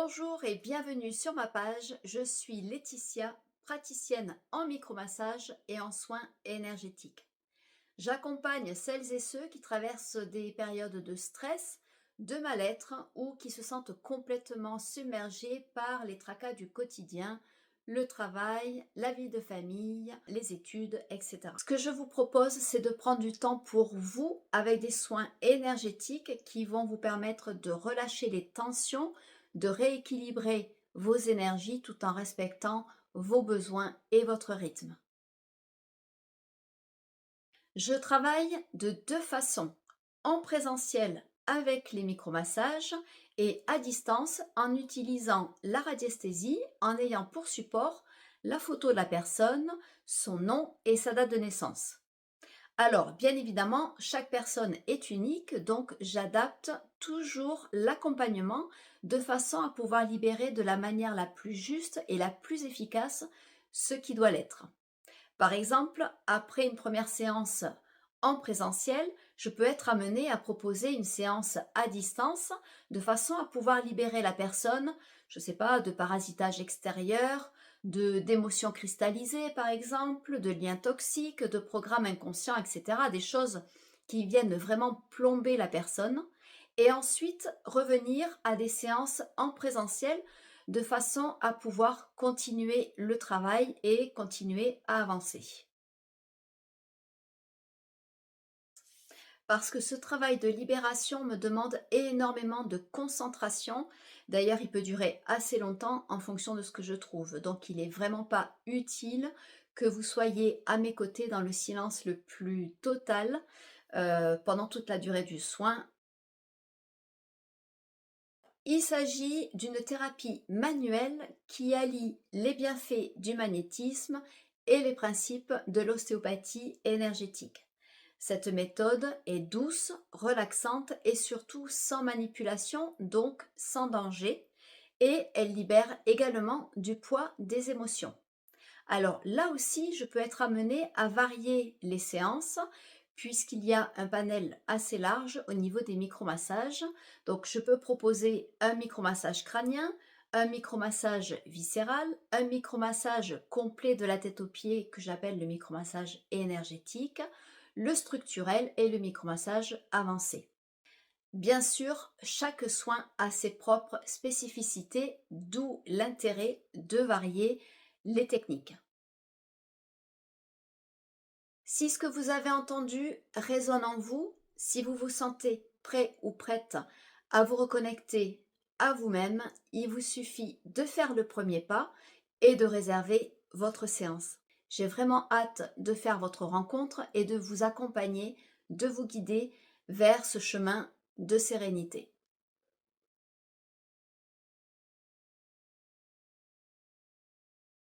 Bonjour et bienvenue sur ma page. Je suis Laetitia, praticienne en micromassage et en soins énergétiques. J'accompagne celles et ceux qui traversent des périodes de stress, de mal-être ou qui se sentent complètement submergés par les tracas du quotidien, le travail, la vie de famille, les études, etc. Ce que je vous propose, c'est de prendre du temps pour vous avec des soins énergétiques qui vont vous permettre de relâcher les tensions, de rééquilibrer vos énergies tout en respectant vos besoins et votre rythme. Je travaille de deux façons, en présentiel avec les micromassages et à distance en utilisant la radiesthésie en ayant pour support la photo de la personne, son nom et sa date de naissance. Alors, bien évidemment, chaque personne est unique, donc j'adapte toujours l'accompagnement de façon à pouvoir libérer de la manière la plus juste et la plus efficace ce qui doit l'être. Par exemple, après une première séance en présentiel, je peux être amenée à proposer une séance à distance de façon à pouvoir libérer la personne, je ne sais pas, de parasitage extérieur, d'émotions cristallisées par exemple, de liens toxiques, de programmes inconscients, etc. Des choses qui viennent vraiment plomber la personne. Et ensuite, revenir à des séances en présentiel de façon à pouvoir continuer le travail et continuer à avancer. Parce que ce travail de libération me demande énormément de concentration. D'ailleurs, il peut durer assez longtemps en fonction de ce que je trouve. Donc, il n'est vraiment pas utile que vous soyez à mes côtés dans le silence le plus total pendant toute la durée du soin. Il s'agit d'une thérapie manuelle qui allie les bienfaits du magnétisme et les principes de l'ostéopathie énergétique. Cette méthode est douce, relaxante et surtout sans manipulation, donc sans danger, et elle libère également du poids des émotions. Alors là aussi, je peux être amenée à varier les séances puisqu'il y a un panel assez large au niveau des micromassages. Donc je peux proposer un micromassage crânien, un micromassage viscéral, un micromassage complet de la tête aux pieds que j'appelle le micromassage énergétique, le structurel et le micromassage avancé. Bien sûr, chaque soin a ses propres spécificités, d'où l'intérêt de varier les techniques. Si ce que vous avez entendu résonne en vous, si vous vous sentez prêt ou prête à vous reconnecter à vous-même, il vous suffit de faire le premier pas et de réserver votre séance. J'ai vraiment hâte de faire votre rencontre et de vous accompagner, de vous guider vers ce chemin de sérénité.